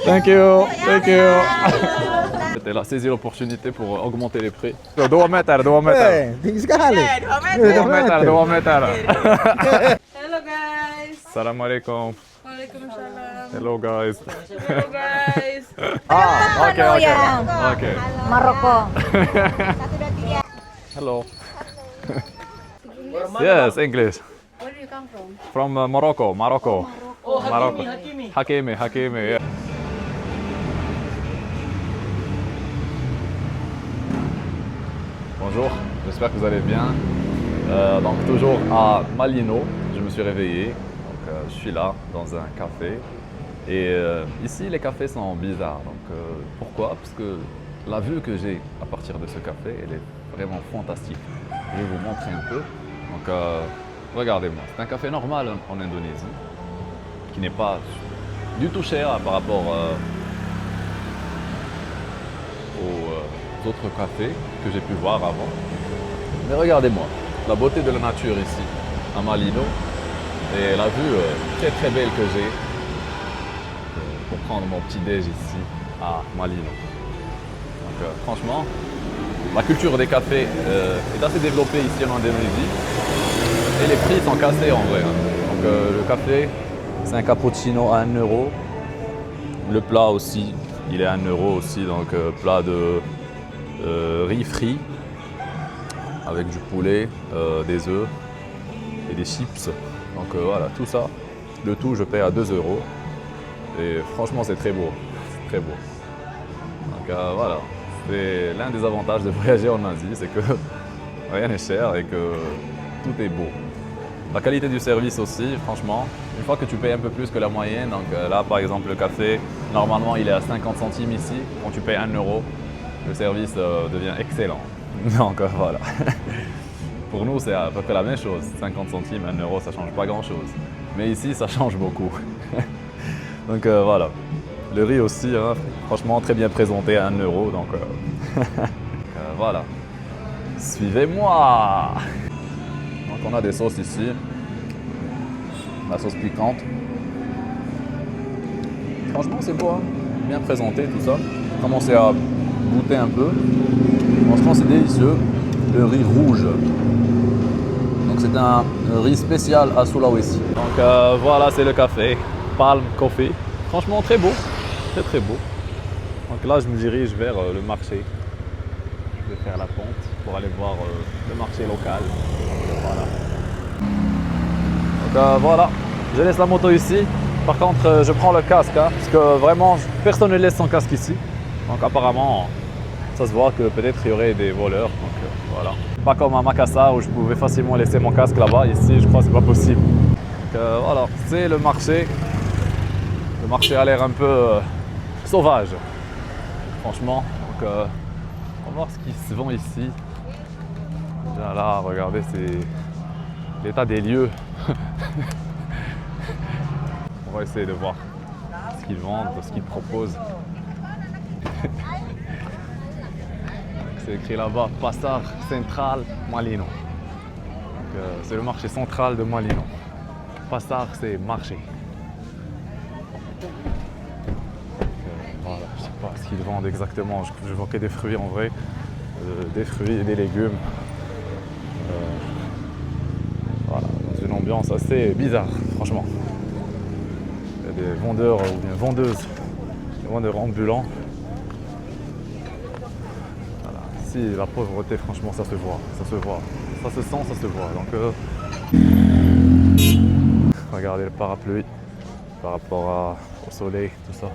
Thank you, thank you. Elle a saisi l'opportunité pour augmenter les prix. 2 meter, 2 meter. Tinggi sekali. 2 meter, 2 meter. Hello guys. Salam alaikum. Waalaikumsalam. Hello guys. Hello guys. Ah, okay, okay. Okay. Maroko. Hello. Yes, English. Where do you come from? From Morocco, Morocco. Oh, Morocco. Hakimi. Hakimi, Hakimi, yeah. Bonjour, j'espère que vous allez bien. Donc toujours à Malino, je me suis réveillé. Donc je suis là dans un café. Et ici les cafés sont bizarres. Donc pourquoi? Parce que la vue que j'ai à partir de ce café, elle est vraiment fantastique. Je vais vous montrer un peu. Donc regardez-moi, c'est un café normal en Indonésie, qui n'est pas du tout cher par rapport aux autres cafés que j'ai pu voir avant. Mais regardez-moi, la beauté de la nature ici, à Malino, et la vue très très belle que j'ai pour prendre mon petit déj ici à Malino. Donc franchement, la culture des cafés est assez développée ici en Indonésie et les prix sont cassés en vrai. Donc le café, c'est un cappuccino à 1 euro. Le plat aussi, il est à 1 euro aussi, donc plat de riz frit avec du poulet, des œufs et des chips. Donc voilà, tout ça, le tout je paie à 2 euros. Et franchement c'est très beau, c'est très beau. Donc voilà, c'est l'un des avantages de voyager en Asie, c'est que rien n'est cher et que tout est beau. La qualité du service aussi, franchement, une fois que tu payes un peu plus que la moyenne, donc là par exemple le café, normalement il est à 50 centimes ici, quand tu payes 1 euro, le service devient excellent. Donc voilà. Pour nous c'est à peu près la même chose, 50 centimes, 1 euro, ça change pas grand chose. Mais ici ça change beaucoup. Donc voilà. Le riz aussi, hein, franchement très bien présenté à 1 euro, donc voilà. Suivez-moi. Donc on a des sauces ici, la sauce piquante. Franchement c'est beau, hein, bien présenté tout ça. Commencez à goûter un peu. Franchement c'est délicieux. Le riz rouge. Donc c'est un riz spécial à Sulawesi. Donc voilà, c'est le café, Palm Coffee. Franchement très beau, très très beau. Donc là je me dirige vers le marché. Je vais faire la pente pour aller voir le marché local. Voilà. Donc voilà, je laisse la moto ici. Par contre je prends le casque, hein, parce que vraiment personne ne laisse son casque ici. Donc apparemment ça se voit que peut-être il y aurait des voleurs. Donc voilà. Pas comme à Makassar où je pouvais facilement laisser mon casque là-bas. Ici je crois que c'est pas possible. Donc voilà, c'est le marché. Le marché a l'air un peu sauvage, franchement. Donc on va voir ce qui se vend ici. Déjà là, regardez, c'est l'état des lieux. On va essayer de voir ce qu'ils vendent, ce qu'ils proposent. C'est écrit là-bas, Pasar Central Malino. C'est le marché central de Malino. Pasar, c'est marché. Voilà, je ne sais pas ce qu'ils vendent exactement. Je vois que des fruits en vrai, des fruits et des légumes. Voilà, dans une ambiance assez bizarre, franchement. Il y a des vendeurs ou bien vendeuses, des vendeurs ambulants. Voilà. Ici, la pauvreté, franchement, ça se voit, ça se voit, ça se sent, ça se voit. Donc, regardez le parapluie par rapport au soleil, tout ça.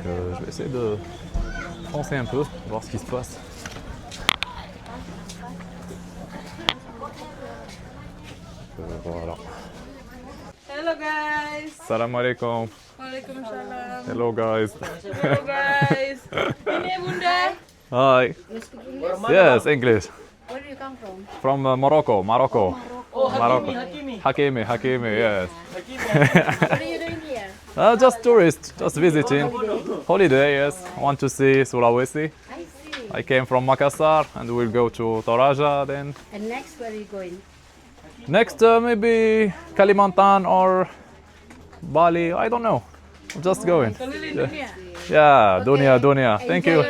Je vais essayer de foncer un peu, voir ce qui se passe. Voilà. Hello guys. Salam alaikum. Waalaikumsalam. Hello guys. Hello guys. Ini Bunda. Hi. You speak English? Yes, English. Where do you come from? From Morocco, Morocco. Oh, Morocco. Hakimi. Hakimi, Hakimi, yes. What are you doing here? Just tourist, just visiting. Holiday, yes. Want to see Sulawesi. I see. I came from Makassar and we'll go to Toraja then. And next, where are you going? Next, maybe Kalimantan or Bali, I don't know. I'm just going. Keliling dunia. Yeah, Donia. Thank you.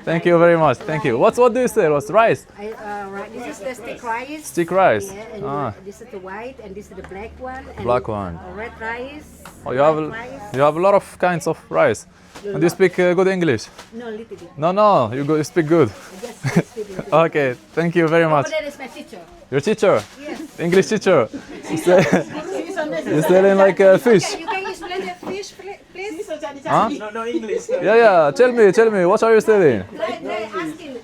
Thank you very much. Thank you. What do you say? What's rice? Right, this is the stick rice. Stick rice. Yeah, and Ah, this is the white, and this is the black one. And black one. Red rice. Oh, you white rice. have a lot of kinds of rice. And you speak good English? No, little bit. No, you speak good. Just little bit. Okay, thank you very much. Over there is my teacher. Your teacher? Yes. English teacher? You're selling like fish? You can explain the fish, please? Huh? No English. Yeah. Tell me, what are you selling? They're asking,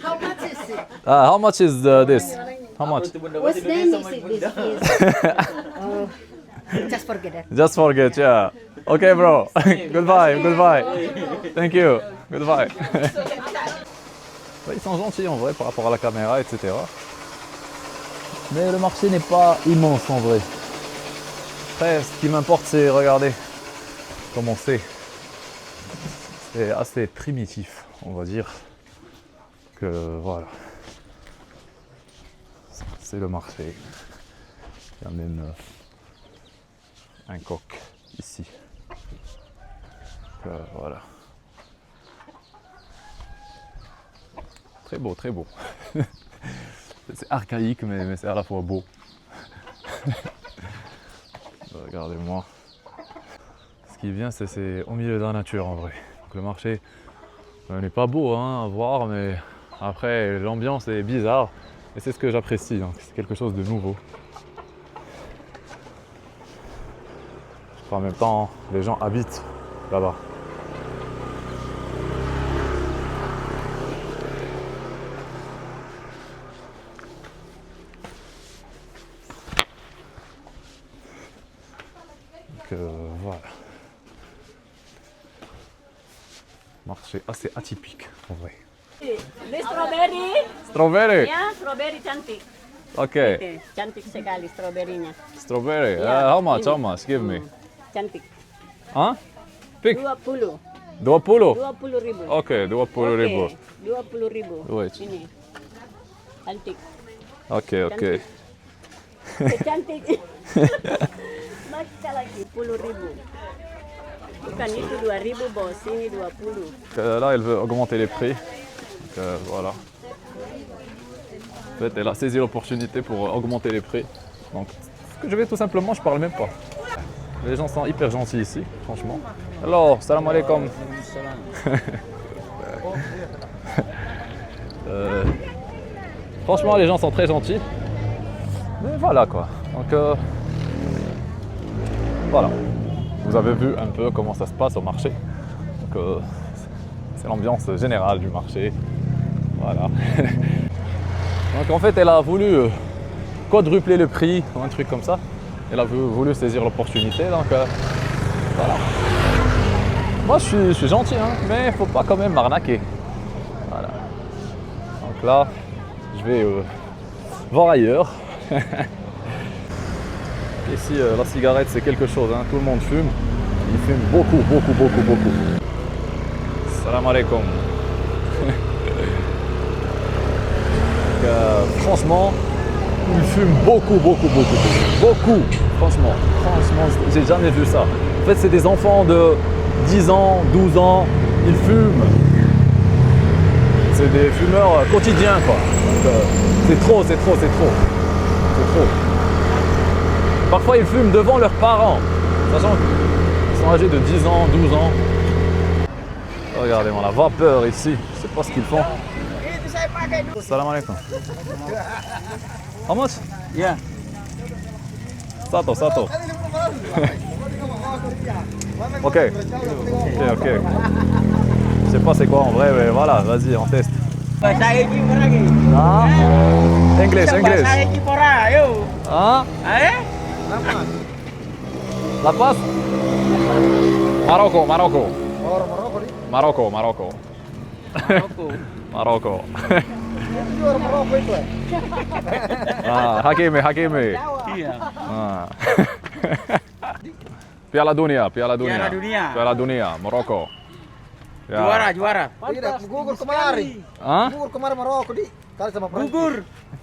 how much is it? How much is this? How much? What's name is it, this fish? Oh, just forget it. Just forget, yeah. Okay, bro. Goodbye. Thank you. Goodbye. Ils sont gentils en vrai par rapport à la caméra, etc. Mais le marché n'est pas immense en vrai. Après, ce qui m'importe, c'est regarder comment c'est. C'est assez primitif, on va dire. Que voilà. C'est le marché. Il y a même un coq ici. Voilà. Très beau. C'est archaïque, mais c'est à la fois beau. Regardez-moi. Ce qui est bien, c'est au milieu de la nature en vrai. Donc, le marché n'est pas beau hein, à voir, mais après l'ambiance est bizarre. Et c'est ce que j'apprécie, donc c'est quelque chose de nouveau. En même temps, les gens habitent là-bas. Donc voilà. Marché assez atypique en vrai. Ini strawberry, Strawberry! ya strawberry cantik. Okay. Oke, cantik sekali strawberry-nya. Strawberry. Ya, How much? ini. How much? Give me. Cantik. Huh? Pick. 20. 20? 20.000. Okay, 20.000. Oke, 20.000. Wait. Ini. Cantik. Okay. Cantik. Masya lagi 10.000. Bukan itu 2.000 bos, ini 20. Là, elle veut augmenter les prix. Donc, voilà. En fait, elle a saisi l'opportunité pour augmenter les prix. Donc, ce que je vais tout simplement, je parle même pas. Les gens sont hyper gentils ici, franchement. Alors, salam alaikum. Franchement, les gens sont très gentils. Mais voilà quoi. Donc, voilà. Vous avez vu un peu comment ça se passe au marché. Donc, c'est l'ambiance générale du marché. Voilà. Donc en fait, elle a voulu quadrupler le prix ou un truc comme ça. Elle a voulu saisir l'opportunité. Donc voilà. Moi, je suis gentil, hein, mais il ne faut pas quand même m'arnaquer. Voilà. Donc là, je vais voir ailleurs. Ici, la cigarette, c'est quelque chose. Hein. Tout le monde fume. Ils fument beaucoup. Salam alaikum. Franchement, ils fument beaucoup. Franchement, j'ai jamais vu ça. En fait, c'est des enfants de 10 ans, 12 ans. Ils fument. C'est des fumeurs quotidiens, quoi. Donc, c'est trop. Parfois, ils fument devant leurs parents, sachant qu'ils sont âgés de 10 ans, 12 ans. Regardez-moi la vapeur ici, je sais pas ce qu'ils font. Salam alaikum. How much? Yeah. Sato. Ok. Je sais pas c'est quoi en vrai, mais voilà, vas-y, on teste. Bahasa Iki lagi. Ah? English. Bahasa Iki pora, ayo. Ah? Eh? La Paz? Marocco. Maroko. Marocco. Ah, Hakimi. Iya. Ah. Piala Dunia. Piala Dunia. Piala Dunia, Marocco. Ya. Juara. Tidak, gugur kemarin. Hah? Gugur kemarin Maroko di kali sama Prancis.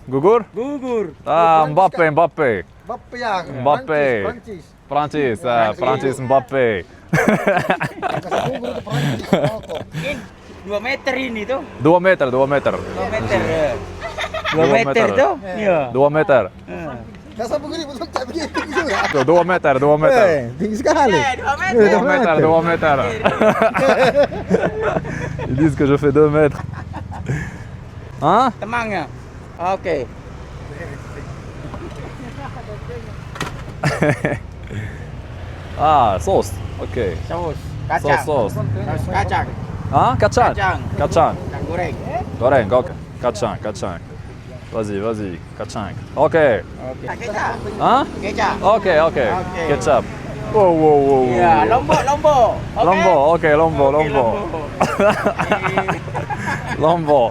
Gugur. Gugur? Ah, Mbappe. Mbappé ya. Mbappé. Prancis. Prancis, Prancis Mbappé. Kasih gugur itu Prancis. Maroko. 2 meter ini tuh. 2 meter, 2 meter. 2 meter. 2 2 meter meter. tuh. Iya. 2 meter. Kasih begini betul tak begini tinggi juga. Tuh, 2 meter, 2 meter. Tinggi sekali. 2 meter. 2 meter, 2 meter. Ils disent que je fais 2 mètres. Hein? Temangnya. Oke. Ah, sauce. Ok. Saus Sauce, kacang. sauce. Saus kacang. Hein? Kacang? Kacang. Kacang. Kacang goreng. Goreng, ok. Kacang, kacang. Vas-y, vas-y. Kacang. Ok. Oke. Kecap. Hein? Kecap. Ok, ok. Oke. Ketchup. Wow, wow, wow. Iya, lombok, lombok. Oke? Lombo, ok, lombo, Oke, lombo. Lombo.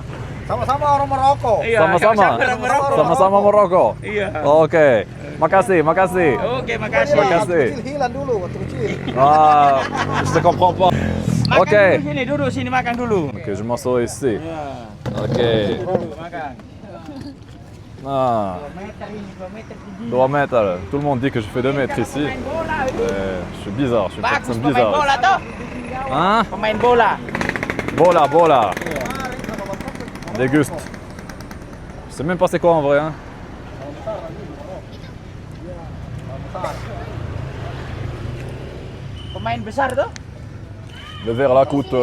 Sama-sama orang Maroko. Iya, Sama-sama. orang Maroko. Sama-sama Maroko. Iya. Oke. Makasih, makasih. Oke, makasih. Terima kasih. Waktu kecil hilang dulu waktu kecil. Ah, je te comprends pas. Makan Ok. dulu sini, duduk sini makan dulu. Ok, je m'assois ici. Iya. Ok. Dulu makan. Ah, 2 meter ini, 2 meter tinggi. 2 mètres. Tout le monde dit que je fais 2 mètres ici. Pemain bola ini. Je suis bizarre, je suis une Bagus personne pemain bizarre. bola tuh. Hein? Pemain bola. Bola, bola. Déguste. Je sais même pas c'est quoi en vrai. Hein? Pemain besar tuh. Le verre là coûte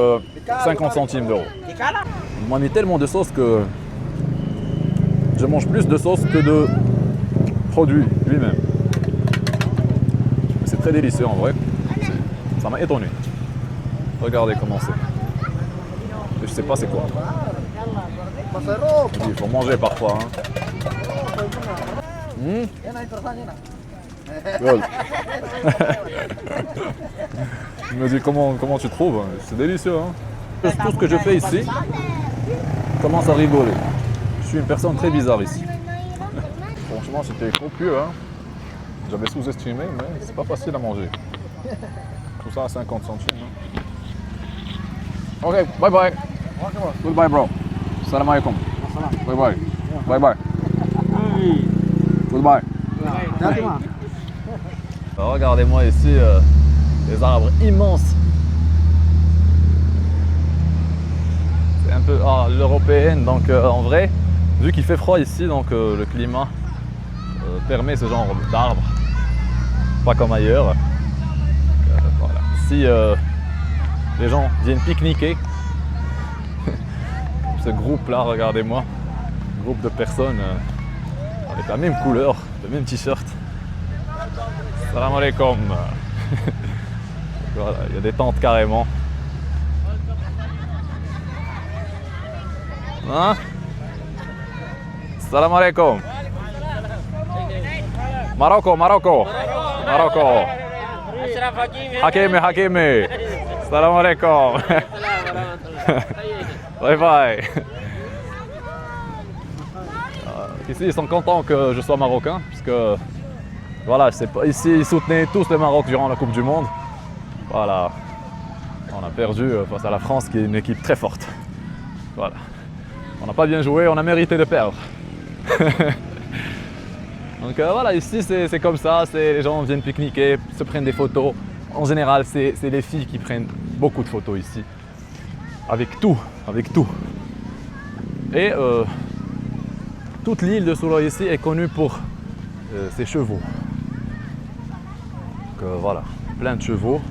50 centimes d'euros. Dikalah. Il m'a mis tellement de sauce que je mange plus de sauce que de produit lui-même. C'est très délicieux en vrai. Ça m'a étonné. Regardez comment c'est. Et je sais pas c'est quoi. Masero. Je dis, il faut manger parfois. Hein. Enak itu rasanya, nak. Gueule. Il me dit comment tu trouves. C'est délicieux. Hein. Tout ce que je fais ici commence à rigoler. Je suis une personne très bizarre ici. Franchement, c'était copieux. Hein. J'avais sous-estimé, mais c'est pas facile à manger. Tout ça à 50 centimes. Hein. Ok, bye bye. Goodbye, bro. Salam alaikum. Bye bye. Bye bye. Goodbye. Regardez-moi ici, les arbres immenses. C'est un peu l'européenne, donc en vrai, vu qu'il fait froid ici, donc le climat permet ce genre d'arbres, pas comme ailleurs. Voilà. Ici, les gens viennent pique-niquer. Ce groupe-là, regardez-moi, groupe de personnes avec la même couleur, le même t-shirt. Salam alaikum. Voilà, il y a des tentes carrément. Hein? Salam alaikum. Maroko, Maroko. Maroko. Hakimi, Hakimi. Salam alaikum. Bye bye. Ici, ils sont contents que je sois marocain, puisque voilà, ici, ils soutenaient tous le Maroc durant la Coupe du Monde. Voilà, on a perdu face à la France, qui est une équipe très forte. Voilà, on n'a pas bien joué, on a mérité de perdre. Donc voilà, ici, c'est comme ça, les gens viennent pique-niquer, se prennent des photos. En général, c'est les filles qui prennent beaucoup de photos ici, avec tout, avec tout. Et toute l'île de Soulo ici est connue pour ses chevaux. Donc voilà, plein de chevaux.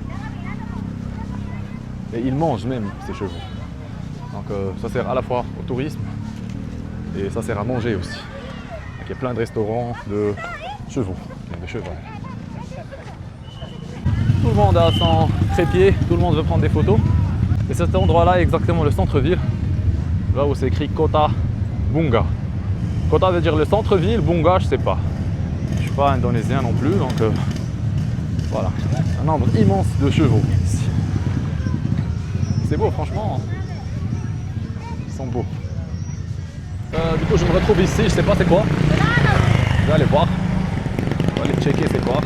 Et ils mangent même ces chevaux. Donc ça sert à la fois au tourisme et ça sert à manger aussi. Donc, il y a plein de restaurants de chevaux, de cheval. Tout le monde a son trépied, tout le monde veut prendre des photos. Et cet endroit-là est exactement le centre-ville, là où c'est écrit Kota Bunga. Kota veut dire le centre-ville, Bunga je sais pas. Je suis pas indonésien non plus, donc voilà. Un nombre immense de chevaux ici. C'est beau franchement. Ils sont beaux. Du coup je me retrouve ici, je sais pas c'est quoi. Je vais aller voir. On va aller checker c'est quoi.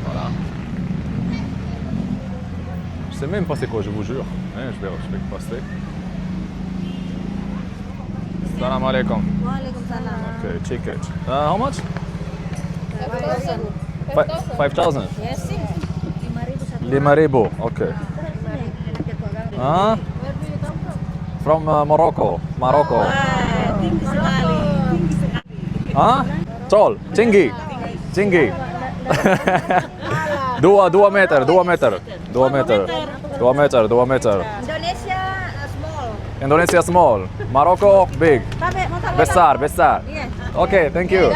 Voilà. Je sais même pas c'est quoi, je vous jure. Hein, je vais passer. Salam alaikum. Waalaikumsalam. Okay, ticket. How much? 5,000. Yes, sih. 5.000 satu. 5,000. Okay. Huh? From Morocco. Morocco. Tinggi sekali. Tinggi sekali. Huh? Tall. Tinggi. Tinggi. 2 meter. 2 meter. 2 meter. 2 meter. 2 meter. Indonesia small. Indonesia small. Morocco big. Tabe, mau tabe. Besar, besar. Iya. Okay, thank you.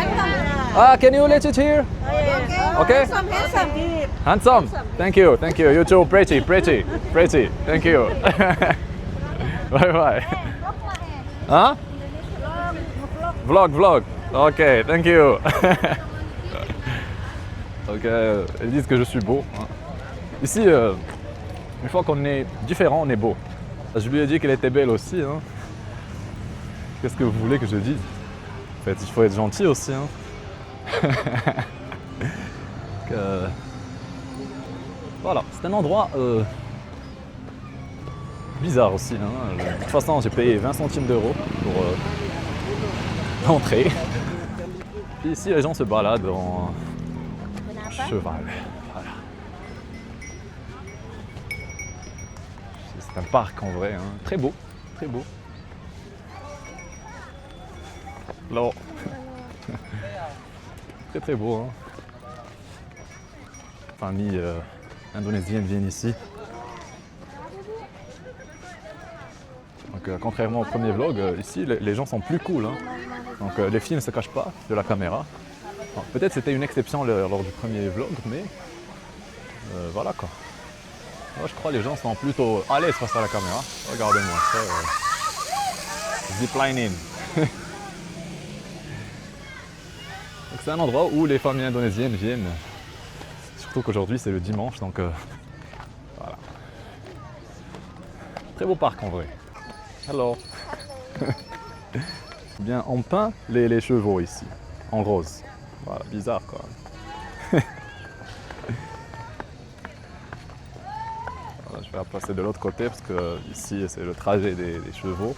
Can you let it here? Okay. Handsome. Handsome. Thank you. Thank you. You too. Pretty. Pretty. Pretty. Thank you. Bye bye. Huh? Vlog. Ok, thank you. Donc, elles disent que je suis beau. Hein. Ici, une fois qu'on est différent, on est beau. Je lui ai dit qu'elle était belle aussi. Hein. Qu'est-ce que vous voulez que je dise? En fait, il faut être gentil aussi. Hein. Donc, voilà, c'est un endroit bizarre aussi. Hein. De toute façon, j'ai payé 20 centimes d'euros pour l'entrée. Puis ici, les gens se baladent en cheval. Voilà. C'est un parc en vrai, hein. Très beau, très beau. Hello. Très très beau. Hein. Famille indonésienne viennent ici. Donc, contrairement au premier vlog, ici les gens sont plus cool. Hein. Donc les filles ne se cachent pas de la caméra. Peut-être c'était une exception lors du premier vlog, mais voilà quoi. Moi, je crois que les gens sont plutôt à l'aise face à la caméra. Regardez-moi ça. Ziplining. Donc c'est un endroit où les familles indonésiennes viennent. Surtout qu'aujourd'hui c'est le dimanche, donc voilà. Très beau parc en vrai. Hello. Bien, on peint les chevaux ici, en rose. Voilà, bizarre quoi. Voilà, je vais passer de l'autre côté parce que ici c'est le trajet des chevaux.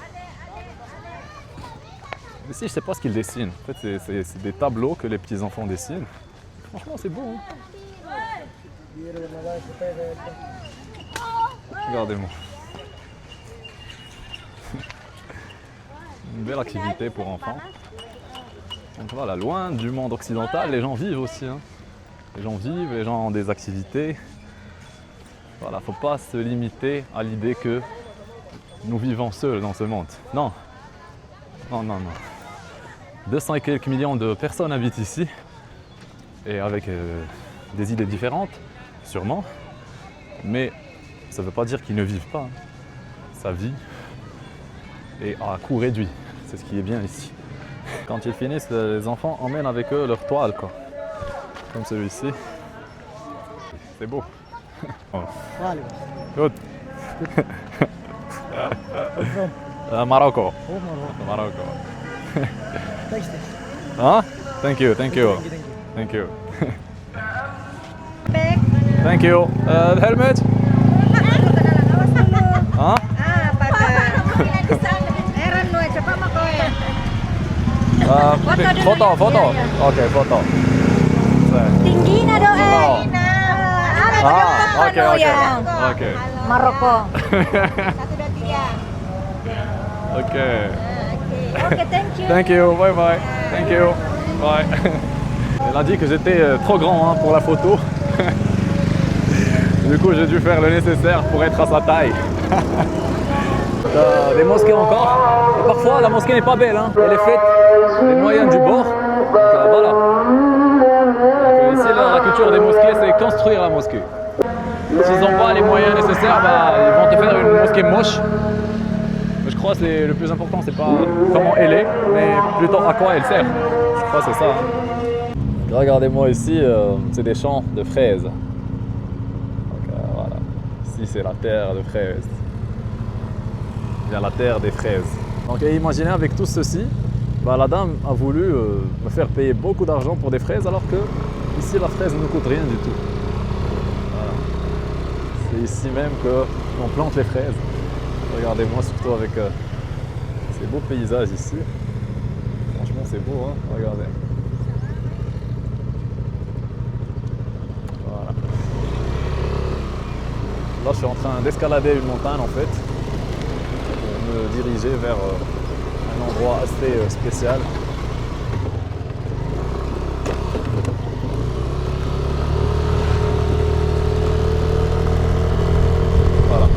Ici, je ne sais pas ce qu'ils dessinent. En fait, c'est des tableaux que les petits enfants dessinent. Franchement, c'est beau. Hein. Regardez-moi. Une belle activité pour enfants. Donc voilà, loin du monde occidental, les gens vivent aussi. Hein. Les gens vivent, les gens ont des activités. Voilà, faut pas se limiter à l'idée que nous vivons seuls dans ce monde. Non. Non, non, non. 200 et quelques millions de personnes habitent ici. Et avec des idées différentes, sûrement. Mais ça ne veut pas dire qu'ils ne vivent pas. Hein. Ça vit. Et à coût réduit. C'est ce qui est bien ici. Quand ils finissent, les enfants emmènent avec eux leur toile, quoi. Comme celui-ci. C'est beau. Oh. Good. Morocco. Morocco. Huh? Thank you. Thank you. Thank you. Helmet? Huh? Foto. Okay, foto. Tinggi na do Oh. Okay. Maroko. Okay. Oke, thank you. Thank you. Bye bye. Thank you. Bye. Elle a dit que j'étais trop grand hein, pour la photo. Du coup, j'ai dû faire le nécessaire pour être à sa taille. Des mosquées encore. Et parfois, la mosquée n'est pas belle. Hein. Elle est faite des moyens du bord. Donc, voilà. Donc, ici, la culture des mosquées, c'est construire la mosquée. S'ils n'ont pas les moyens nécessaires, bah, ils vont te faire une mosquée moche. Mais je crois que le plus important, c'est pas comment elle est, mais plutôt à quoi elle sert. Je crois que c'est ça. Hein. Regardez-moi ici, c'est des champs de fraises. Donc, voilà. Ici, c'est la terre de fraises. Bien la terre des fraises. Donc imaginez avec tout ceci, bah, la dame a voulu me faire payer beaucoup d'argent pour des fraises alors que ici la fraise ne coûte rien du tout. Voilà. C'est ici même qu'on plante les fraises. Regardez-moi surtout avec Ces beaux paysages ici. Franchement, c'est beau, hein. Regardez. Voilà. Là, je suis en train d'escalader une montagne en fait, pour me diriger vers un endroit assez spécial. Voilà.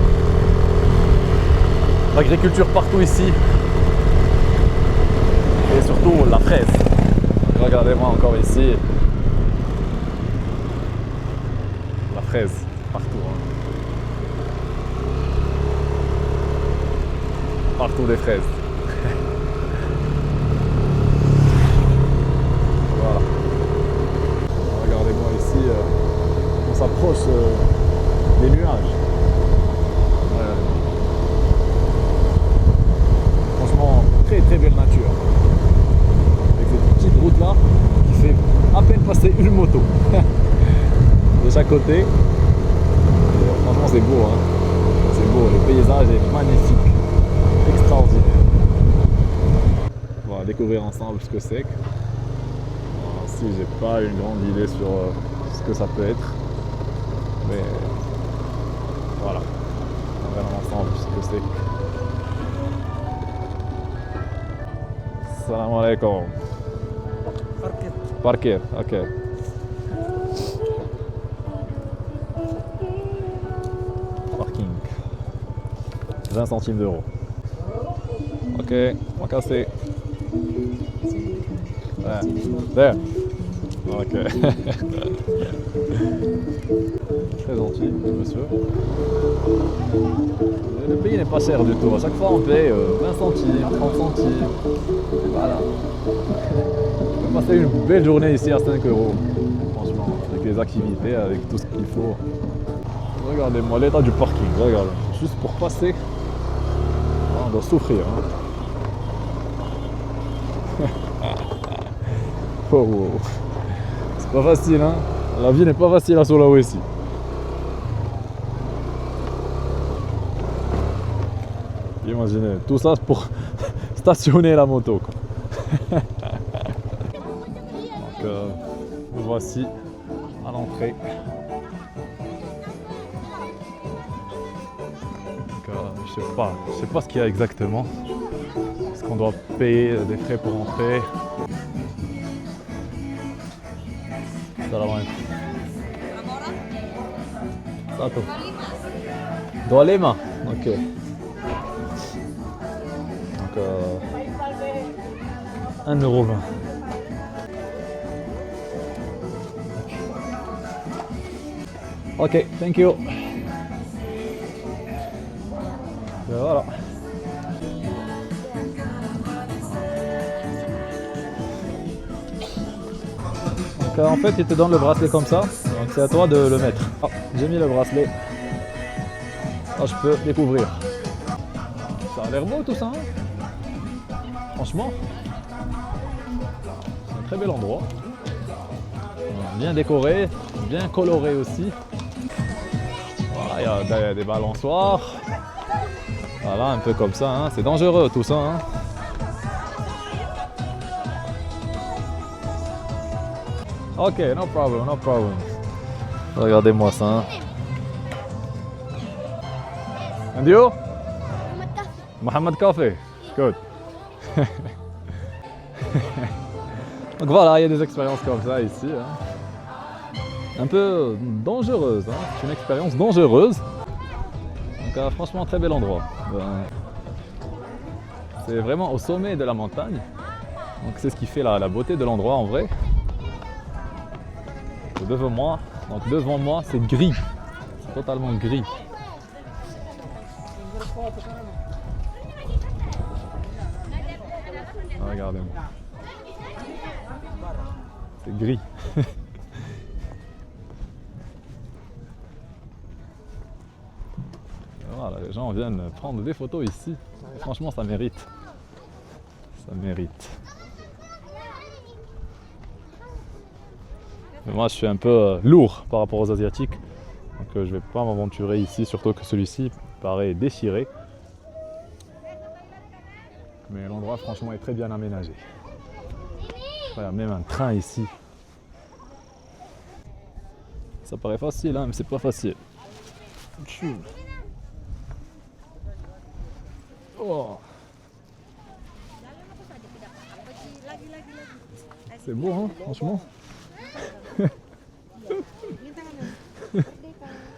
L'agriculture partout ici. Et surtout la fraise. Regardez-moi encore ici. La fraise, partout. Hein. Partout des fraises. Voilà. Regardez-moi ici, on s'approche des nuages. Franchement, très très belle nature. Avec cette petite route là qui fait à peine passer une moto de chaque côté. Et, franchement, c'est beau, hein. C'est beau, le paysage est magnifique. Extraordinaire. On va découvrir ensemble ce que c'est. Si j'ai pas une grande idée sur ce que ça peut être, mais voilà, on verra ensemble ce que c'est. Salam alaikum. Parkir, ok. Parking. 20 centimes d'euros. Ok, makasih. There. Ok. Très gentil, monsieur. Le pays n'est pas cher du tout. À chaque fois, on paye 20 centimes, 30 centimes. Et voilà. On peut passer une belle journée ici à 5 euros. Franchement, avec les activités, avec tout ce qu'il faut. Regardez-moi l'état du parking. Regardez. Juste pour passer, on doit souffrir. Hein. Oh, oh. C'est pas facile, hein. La vie n'est pas facile à Sulawesi. Imaginez, tout ça pour stationner la moto, quoi. Donc, nous voici à l'entrée. Donc, je sais pas ce qu'il y a exactement. Est-ce qu'on doit payer des frais pour entrer? Satu. 25. Ok. Donc 1,20 €. Ok, thank you. Et voilà. Donc en fait, il te donne le bracelet comme ça. Donc c'est à toi de le mettre. Oh, j'ai mis le bracelet. Ah, je peux découvrir. Ça a l'air beau tout ça, hein. Franchement, c'est un très bel endroit. Bien décoré, bien coloré aussi. Voilà, il y a des balançoires. Voilà, un peu comme ça, hein. C'est dangereux tout ça, hein. Ok, no problem, no problem. Regardez-moi ça, hein. And you? Mohamed Café. Good. Donc voilà, il y a des expériences comme ça ici. Hein. Un peu dangereuse. Hein. C'est une expérience dangereuse. Donc franchement, très bel endroit. C'est vraiment au sommet de la montagne. Donc c'est ce qui fait la beauté de l'endroit en vrai. Devant moi, c'est gris. C'est totalement gris. Ah, regardez-moi. C'est gris. Voilà, les gens viennent prendre des photos ici. Et franchement, ça mérite. Ça mérite. Mais moi, je suis un peu lourd par rapport aux Asiatiques. Donc, je ne vais pas m'aventurer ici, surtout que celui-ci paraît déchiré. Mais l'endroit franchement est très bien aménagé. Voilà, même un train ici. Ça paraît facile, hein, mais c'est pas facile. Oh. C'est beau, hein, franchement.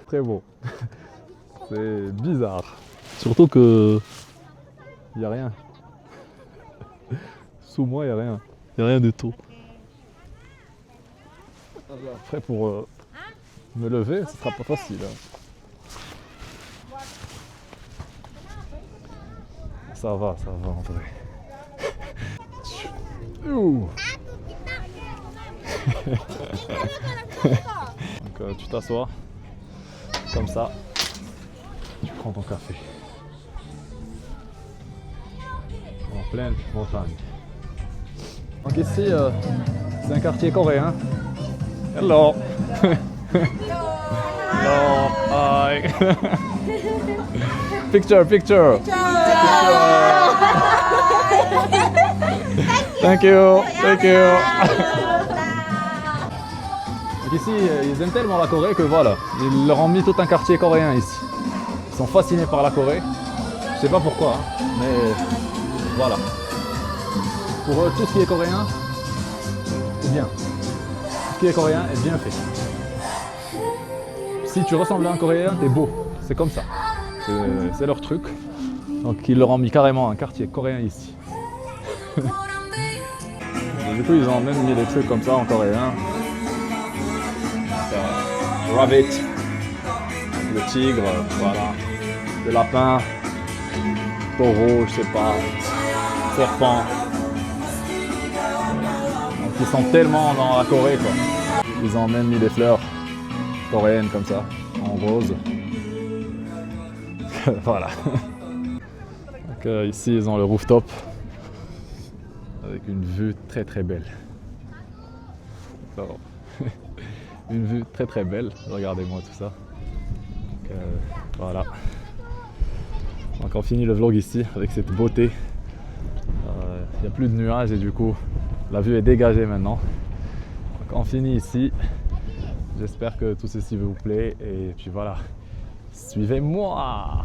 Très beau. C'est bizarre. Surtout que il n'y a rien. Sous moi, il n'y a rien. Il n'y a rien du tout. Après, pour me lever, ce sera pas facile. Hein. Ça va en vrai. Ouh. Donc tu t'assois comme ça, tu prends ton café en pleine montagne. Donc ici c'est un quartier coréen. Hello. Hello. Hi. Picture. Thank you. Donc ici, ils aiment tellement la Corée que voilà, ils leur ont mis tout un quartier coréen ici. Ils sont fascinés par la Corée. Je sais pas pourquoi, hein, mais voilà. Pour eux, tout ce qui est coréen, c'est bien. Tout ce qui est coréen est bien fait. Si tu ressembles à un Coréen, t'es beau. C'est comme ça. C'est leur truc. Donc ils leur ont mis carrément un quartier coréen ici. Du coup, ils ont même mis des trucs comme ça en coréen. Rabbit, le tigre, voilà, le lapin, taureau, je sais pas, serpent. Donc ils sont tellement dans la Corée quoi. Ils ont même mis des fleurs coréennes comme ça, en rose. Voilà. Donc ici ils ont le rooftop avec une vue très très belle. Alors, une vue très très belle, regardez-moi tout ça. Donc, voilà. Donc on finit le vlog ici avec cette beauté. Il n'y a plus de nuages et du coup la vue est dégagée maintenant. Donc on finit ici. J'espère que tout ceci vous plaît et puis voilà. Suivez-moi!